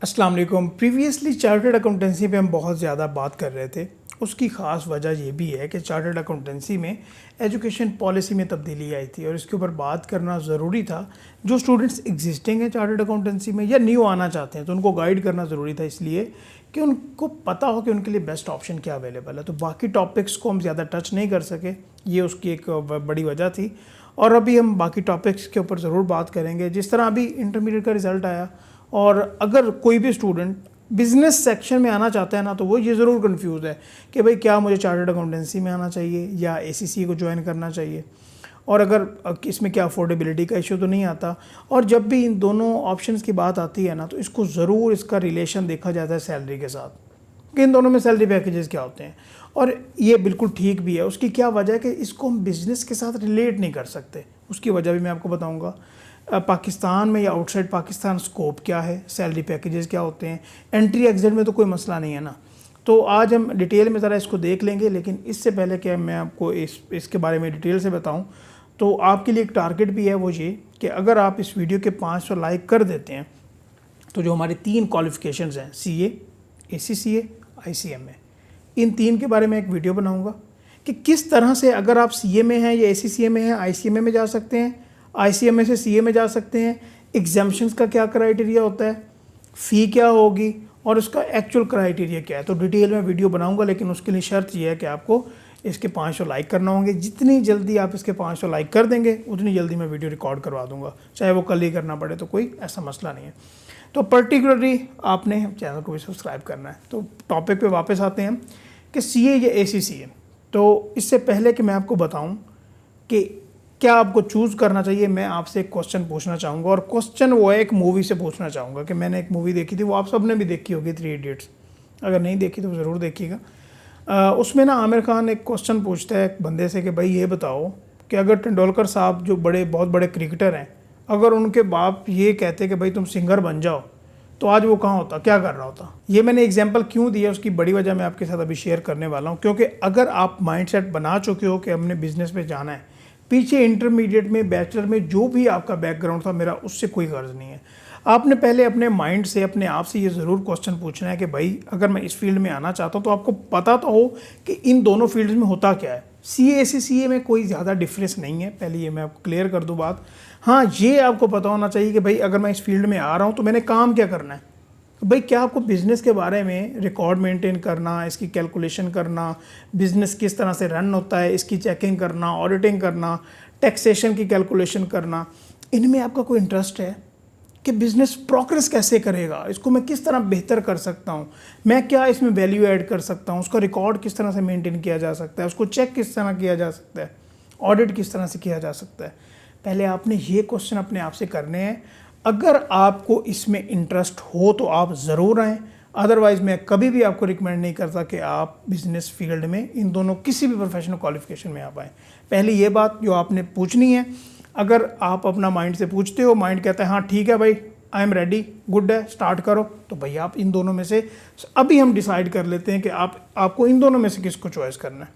अस्सलाम वालेकुम। Previously chartered accountancy पे हम बहुत ज़्यादा बात कर रहे थे। उसकी ख़ास वजह ये भी है कि चार्टर्ड अकाउंटेंसी में एजुकेशन पॉलिसी में तब्दीली आई थी और इसके ऊपर बात करना ज़रूरी था। जो स्टूडेंट्स एग्जिस्टिंग हैं चार्टर्ड अकाउंटेंसी में या न्यू आना चाहते हैं तो उनको गाइड करना ज़रूरी था, इसलिए कि उनको पता हो कि उनके लिए बेस्ट ऑप्शन क्या अवेलेबल है। तो बाकी टॉपिक्स को हम ज़्यादा टच नहीं कर सके, ये उसकी एक बड़ी वजह थी। और अभी हम बाकी टॉपिक्स के ऊपर ज़रूर बात करेंगे। जिस तरह अभी इंटरमीडिएट का रिज़ल्ट आया और अगर कोई भी स्टूडेंट बिज़नेस सेक्शन में आना चाहता है ना, तो वो ये ज़रूर कंफ्यूज है कि भाई क्या मुझे चार्टर्ड अकाउंटेंसी में आना चाहिए या एसीसी को ज्वाइन करना चाहिए, और अगर इसमें क्या अफोर्डेबिलिटी का इशू तो नहीं आता। और जब भी इन दोनों ऑप्शंस की बात आती है ना, तो इसको ज़रूर इसका रिलेशन देखा जाता है सैलरी के साथ कि इन दोनों में सैलरी पैकेजेस क्या होते हैं। और ये बिल्कुल ठीक भी है। उसकी क्या वजह है कि इसको हम बिज़नेस के साथ रिलेट नहीं कर सकते, उसकी वजह भी मैं आपको बताऊँगा। पाकिस्तान में या आउटसाइड पाकिस्तान स्कोप क्या है, सैलरी पैकेजेस क्या होते हैं, एंट्री एग्जिट में तो कोई मसला नहीं है ना। तो आज हम डिटेल में ज़रा इसको देख लेंगे, लेकिन इससे पहले कि मैं आपको इसके बारे में डिटेल से बताऊं, तो आपके लिए एक टारगेट भी है, वो ये कि अगर आप इस वीडियो के 500 लाइक कर देते हैं तो जो हमारी 3 क्वालिफ़िकेशंस हैं, CA, ACCA, ICMA, इन 3 के बारे में एक वीडियो बनाऊँगा कि किस तरह से अगर आप CA में हैं या ACCA में हैं, ICMA में जा सकते हैं, ICMA से CA में जा सकते हैं। एग्जाम्पशंस का क्या क्राइटेरिया होता है, फ़ी क्या होगी और उसका एक्चुअल क्राइटेरिया क्या है। तो डिटेल में वीडियो बनाऊंगा, लेकिन उसके लिए शर्त यह है कि आपको इसके 500 लाइक करना होंगे। जितनी जल्दी आप इसके 500 लाइक कर देंगे उतनी जल्दी मैं वीडियो रिकॉर्ड करवा दूंगा, चाहे वो कल ही करना पड़े, तो कोई ऐसा मसला नहीं है। तो पर्टिकुलरली आपने चैनल को भी सब्सक्राइब करना है। तो टॉपिक पे वापस आते हैं कि CA या ACCA। तो इससे पहले कि मैं आपको बताऊं कि क्या आपको चूज़ करना चाहिए, मैं आपसे एक क्वेश्चन पूछना चाहूँगा। और क्वेश्चन वो है, एक मूवी से पूछना चाहूँगा कि मैंने एक मूवी देखी थी, वो आप सब ने भी देखी होगी, 3 इडियट्स। अगर नहीं देखी तो ज़रूर देखिएगा। उसमें ना आमिर खान एक क्वेश्चन पूछता है एक बंदे से कि भाई ये बताओ कि अगर तेंदुलकर साहब जो बहुत बड़े क्रिकेटर हैं, अगर उनके बाप ये कहते कि भाई तुम सिंगर बन जाओ, तो आज वो कहाँ होता, क्या कर रहा होता। ये मैंने एग्जाम्पल क्यों दिया, उसकी बड़ी वजह मैं आपके साथ अभी शेयर करने वाला हूँ। क्योंकि अगर आप माइंडसेट बना चुके हो कि हमने बिज़नेस में जाना है, पीछे इंटरमीडिएट में, बैचलर में जो भी आपका बैकग्राउंड था, मेरा उससे कोई गर्ज नहीं है। आपने पहले अपने माइंड से, अपने आप से ये ज़रूर क्वेश्चन पूछना है कि भाई अगर मैं इस फील्ड में आना चाहता हूँ तो आपको पता तो हो कि इन दोनों फील्ड्स में होता क्या है। CA ACCA में कोई ज़्यादा डिफरेंस नहीं है, पहले ये मैं आपको क्लियर कर दूँ बात। हाँ, ये आपको पता होना चाहिए कि भाई अगर मैं इस फील्ड में आ रहा हूँ तो मैंने काम क्या करना है। भाई क्या आपको बिज़नेस के बारे में रिकॉर्ड मेंटेन करना, इसकी कैलकुलेशन करना, बिज़नेस किस तरह से रन होता है, इसकी चेकिंग करना, ऑडिटिंग करना, टैक्सेशन की कैलकुलेशन करना, इनमें आपका कोई इंटरेस्ट है कि बिज़नेस प्रोग्रेस कैसे करेगा, इसको मैं किस तरह बेहतर कर सकता हूँ, मैं क्या इसमें वैल्यू ऐड कर सकता हूँ, उसका रिकॉर्ड किस तरह से मेंटेन किया जा सकता है, उसको चेक किस तरह किया जा सकता है, ऑडिट किस तरह से किया जा सकता है। पहले आपने ये क्वेश्चन अपने आप से करने हैं। अगर आपको इसमें इंटरेस्ट हो तो आप ज़रूर आएँ, अदरवाइज़ मैं कभी भी आपको रिकमेंड नहीं करता कि आप बिज़नेस फील्ड में इन दोनों किसी भी प्रोफेशनल क्वालिफिकेशन में आ पाएँ। पहली ये बात जो आपने पूछनी है, अगर आप अपना माइंड से पूछते हो, माइंड कहता है हाँ ठीक है भाई, आई एम रेडी, गुड है, स्टार्ट करो, तो भाई आप इन दोनों में से अभी हम डिसाइड कर लेते हैं कि आपको इन दोनों में से किसको चॉइस करना है।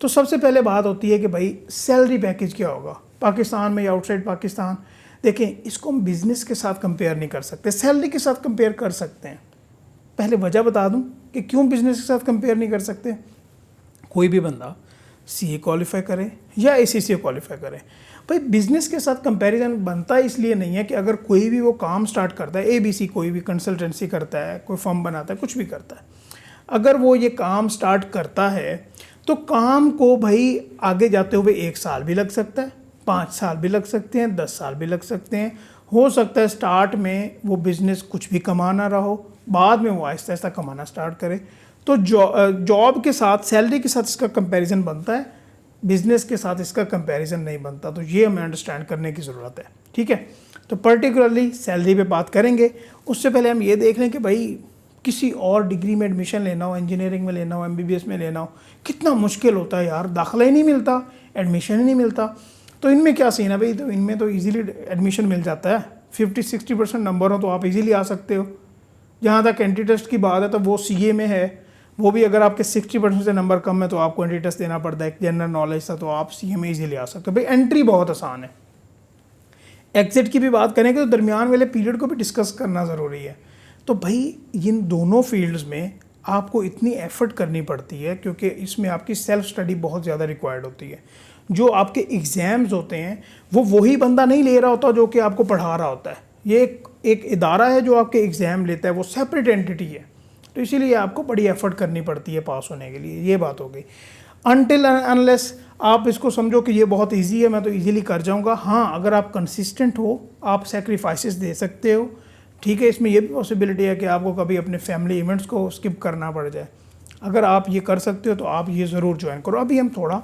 तो सबसे पहले बात होती है कि भाई सैलरी पैकेज क्या होगा पाकिस्तान में या आउटसाइड पाकिस्तान। देखें, इसको हम बिज़नेस के साथ कंपेयर नहीं कर सकते, सैलरी के साथ कंपेयर कर सकते हैं। पहले वजह बता दूं कि क्यों बिज़नेस के साथ कंपेयर नहीं कर सकते। कोई भी बंदा CA क्वालिफाई करे या ACCA क्वालिफाई करे, भाई बिज़नेस के साथ कंपैरिजन बनता इसलिए नहीं है कि अगर कोई भी वो काम स्टार्ट करता है, ABC कोई भी कंसल्टेंसी करता है, कोई फर्म बनाता है, कुछ भी करता है, अगर वो ये काम स्टार्ट करता है तो काम को भाई आगे जाते हुए 1 साल भी लग सकता है, 5 साल भी लग सकते हैं, 10 साल भी लग सकते हैं। हो सकता है स्टार्ट में वो बिज़नेस कुछ भी कमा ना रहा हो, बाद में वो आहिस्ता आहिस्ता कमाना स्टार्ट करे। तो जॉब के साथ, सैलरी के साथ इसका कंपैरिजन बनता है, बिज़नेस के साथ इसका कंपैरिजन नहीं बनता। तो ये हमें अंडरस्टैंड करने की ज़रूरत है, ठीक है। तो पर्टिकुलरली सैलरी पे बात करेंगे। उससे पहले हम ये देख लें कि भाई किसी और डिग्री में एडमिशन लेना हो, इंजीनियरिंग में लेना हो, MBBS में लेना हो, कितना मुश्किल होता है यार, दाखिला ही नहीं मिलता, एडमिशन ही नहीं मिलता। तो इनमें क्या सीन है भाई, तो इनमें तो ईज़िली एडमिशन मिल जाता है, 50-60% नंबर हो तो आप इजीली आ सकते हो। जहाँ तक एंट्री टेस्ट की बात है तो वो CA में है, वो भी अगर आपके 60% से नंबर कम है तो आपको एंट्री टेस्ट देना पड़ता है, जनरल नॉलेज था, तो आप CA में इजीली आ सकते हो। भाई एंट्री बहुत आसान है। एग्जिट की भी बात करेंगे तो दरमियान वाले पीरियड को भी डिस्कस करना ज़रूरी है। तो भाई इन दोनों फील्ड्स में आपको इतनी एफर्ट करनी पड़ती है क्योंकि इसमें आपकी सेल्फ स्टडी बहुत ज़्यादा रिक्वायर्ड होती है। जो आपके एग्ज़ाम्स होते हैं वो वही बंदा नहीं ले रहा होता जो कि आपको पढ़ा रहा होता है। ये एक इदारा है जो आपके एग्ज़ाम लेता है, वो सेपरेट एंटिटी है। तो इसीलिए आपको बड़ी एफर्ट करनी पड़ती है पास होने के लिए। ये बात हो गई। अनटिल अनलेस आप इसको समझो कि ये बहुत इजी है, मैं तो इजीली कर जाऊंगा। हाँ, अगर आप कंसिस्टेंट हो, आप सेक्रीफाइसेस दे सकते हो, ठीक है। इसमें यह भी पॉसिबिलिटी है कि आपको कभी अपने फैमिली इवेंट्स को स्किप करना पड़ जाए। अगर आप ये कर सकते हो तो आप ये ज़रूर ज्वाइन करो। अभी हम थोड़ा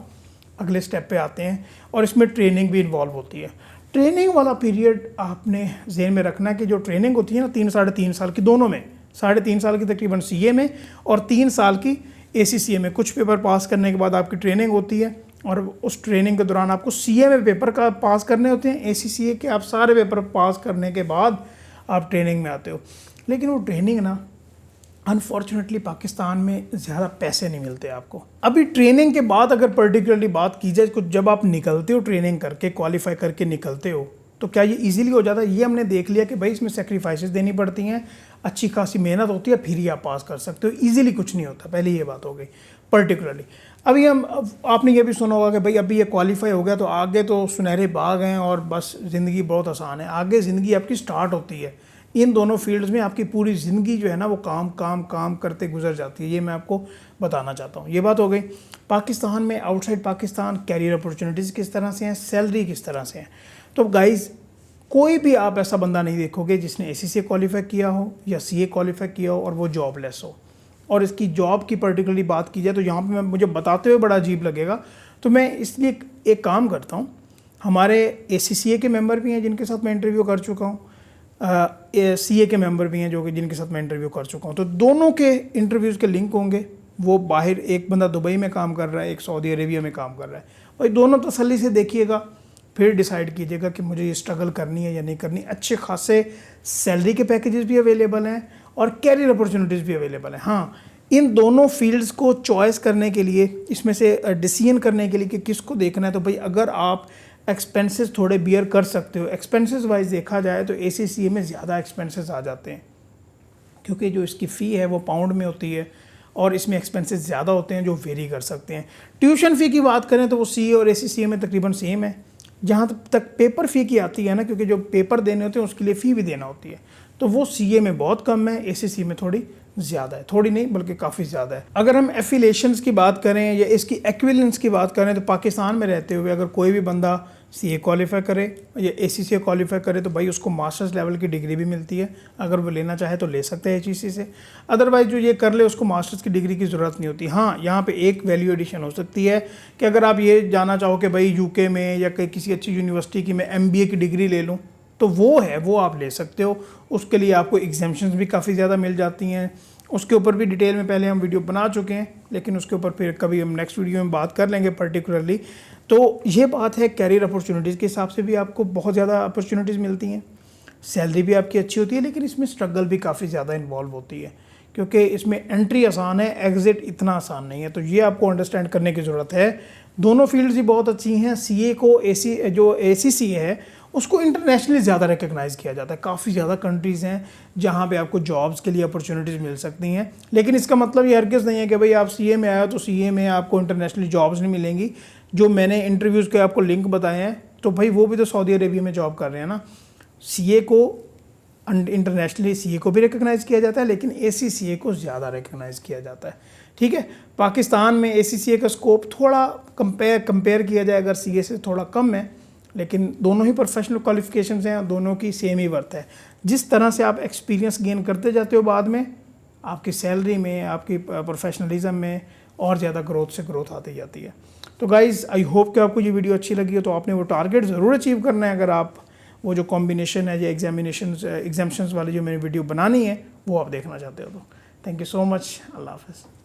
अगले स्टेप पे आते हैं और इसमें ट्रेनिंग भी इन्वॉल्व होती है। ट्रेनिंग वाला पीरियड आपने जहन में रखना है कि जो ट्रेनिंग होती है ना 3-3.5 साल की, दोनों में 3.5 साल की तकरीबन सीए में और 3 साल की एसीसीए में, कुछ पेपर पास करने के बाद आपकी ट्रेनिंग होती है और उस ट्रेनिंग के दौरान आपको सीए में पेपर का पास करने होते हैं, एसीसीए के आप सारे पेपर पास करने के बाद आप ट्रेनिंग में आते हो। लेकिन वो ट्रेनिंग ना अनफॉर्चुनेटली पाकिस्तान में ज़्यादा पैसे नहीं मिलते आपको। अभी ट्रेनिंग के बाद अगर पर्टिकुलरली बात की जाए, कुछ जब आप निकलते हो ट्रेनिंग करके, क्वालिफाई करके निकलते हो, तो क्या ये इजीली हो जाता है? ये हमने देख लिया कि भाई इसमें सेक्रीफाइसेस देनी पड़ती हैं, अच्छी खासी मेहनत होती है, फिर ही आप पास कर सकते हो। इजीली कुछ नहीं होता, पहले ये बात हो गई पर्टिकुलरली। अभी आपने ये भी सुना होगा कि भाई अभी ये क्वालिफाई हो गया तो आगे तो सुनहरे बाग हैं और बस ज़िंदगी बहुत आसान है। आगे ज़िंदगी आपकी स्टार्ट होती है। इन दोनों फील्ड्स में आपकी पूरी ज़िंदगी जो है ना वो काम काम काम करते गुजर जाती है। ये मैं आपको बताना चाहता हूँ। ये बात हो गई। पाकिस्तान में, आउटसाइड पाकिस्तान कैरियर अपॉर्चुनिटीज़ किस तरह से हैं, सैलरी किस तरह से हैं। तो गाइज़, कोई भी आप ऐसा बंदा नहीं देखोगे जिसने एसीसीए क्वालिफाई किया हो या सीए क्वालिफाई किया हो और वो जॉबलेस हो। और इसकी जॉब की पर्टिकुलरली बात की जाए तो यहाँ पे मुझे बताते हुए बड़ा अजीब लगेगा, तो मैं इसलिए एक काम करता हूँ। हमारे एसीसीए के मेंबर भी हैं जिनके साथ मैं इंटरव्यू कर चुका हूँ, सीए के मेंबर भी हैं जो कि जिनके साथ मैं इंटरव्यू कर चुका हूँ। तो दोनों के इंटरव्यूज़ के लिंक होंगे। वो बाहर, एक बंदा दुबई में काम कर रहा है, एक सऊदी अरेबिया में काम कर रहा है। भाई दोनों तसल्ली से देखिएगा, फिर डिसाइड कीजिएगा कि मुझे ये स्ट्रगल करनी है या नहीं करनी। अच्छे खासे सैलरी के पैकेजेस भी अवेलेबल हैं और कैरियर अपॉर्चुनिटीज़ भी अवेलेबल हैं। हाँ, इन दोनों फील्ड्स को चॉइस करने के लिए, इसमें से डिसीजन करने के लिए कि किसको देखना है, तो भाई अगर आप एक्सपेंसेस थोड़े बियर कर सकते हो, एक्सपेंसेस वाइज देखा जाए तो एसीसीए में ज़्यादा एक्सपेंसेस आ जाते हैं क्योंकि जो इसकी फ़ी है वो पाउंड में होती है और इसमें एक्सपेंसेस ज़्यादा होते हैं जो वेरी कर सकते हैं। ट्यूशन फ़ी की बात करें तो वो सीए और एसीसीए में तकरीबन सेम है। जहाँ तक पेपर फ़ी की आती है ना, क्योंकि जो पेपर देने होते हैं उसके लिए फ़ी भी देना होती है, तो वो सीए में बहुत कम है, एसीसी में थोड़ी ज़्यादा है। थोड़ी नहीं बल्कि काफ़ी ज़्यादा है। अगर हम एफिलेशंस की बात करें या इसकी एक्विवेलेंस की बात करें तो पाकिस्तान में रहते हुए अगर कोई भी बंदा सीए क्वालिफाई करे या एसीसी क्वालिफाई करे तो भाई उसको मास्टर्स लेवल की डिग्री भी मिलती है। अगर वो लेना चाहे तो ले सकते हैं एचईसी से। अदरवाइज जो ये कर ले उसको मास्टर्स की डिग्री की ज़रूरत नहीं होती। हाँ, यहाँ पे एक वैल्यू एडिशन हो सकती है कि अगर आप ये जानना चाहो कि भाई यूके में या किसी अच्छी यूनिवर्सिटी की मैं एमबीए की डिग्री ले लूँ, तो वो है, वो आप ले सकते हो। उसके लिए आपको एग्जाम्शंस भी काफ़ी ज़्यादा मिल जाती हैं। उसके ऊपर भी डिटेल में पहले हम वीडियो बना चुके हैं, लेकिन उसके ऊपर फिर कभी हम नेक्स्ट वीडियो में बात कर लेंगे पर्टिकुलरली। तो ये बात है, कैरियर अपॉर्चुनिटीज़ के हिसाब से भी आपको बहुत ज़्यादा अपॉर्चुनिटीज़ मिलती हैं, सैलरी भी आपकी अच्छी होती है, लेकिन इसमें स्ट्रगल भी काफ़ी ज़्यादा इन्वॉल्व होती है क्योंकि इसमें एंट्री आसान है, एग्ज़िट इतना आसान नहीं है। तो ये आपको अंडरस्टैंड करने की ज़रूरत है। दोनों फील्ड्स ही बहुत अच्छी हैं। सीए को जो एसीसी है उसको इंटरनेशनली ज़्यादा रिकग्नाइज़ किया जाता है। काफ़ी ज़्यादा कंट्रीज़ हैं जहाँ पे आपको जॉब्स के लिए अपॉर्चुनिटीज़ मिल सकती हैं, लेकिन इसका मतलब ये हरगिज़ नहीं है कि भाई आप सीए में आए हो तो सीए में आपको इंटरनेशनली जॉब्स नहीं मिलेंगी। जो मैंने इंटरव्यूज़ के आपको लिंक बताए हैं तो भाई वो भी तो सऊदी अरेबिया में जॉब कर रहे हैं ना। सीए को इंटरनेशनली सीए को भी रिकग्नाइज़ किया जाता है, लेकिन एसीसीए को ज़्यादा रिकग्नाइज़ किया जाता है। ठीक है, पाकिस्तान में एसीसीए का स्कोप थोड़ा कंपेयर किया जाए अगर सीए से थोड़ा कम है, लेकिन दोनों ही प्रोफेशनल क्वालिफिकेशंस हैं, दोनों की सेम ही वर्थ है। जिस तरह से आप एक्सपीरियंस गेन करते जाते हो बाद में आपकी सैलरी में, आपकी प्रोफेशनलिज्म में और ज़्यादा ग्रोथ से ग्रोथ आती जाती है। तो गाइज़, आई होप कि आपको ये वीडियो अच्छी लगी हो। तो आपने वो टारगेट ज़रूर अचीव करना है अगर आप वो जो कॉम्बिनेशन है या एग्जाम्शंस वाली जो मैंने वीडियो बनानी है वो आप देखना चाहते हो तो। Thank you so much. अल्लाह हाफ़िज़।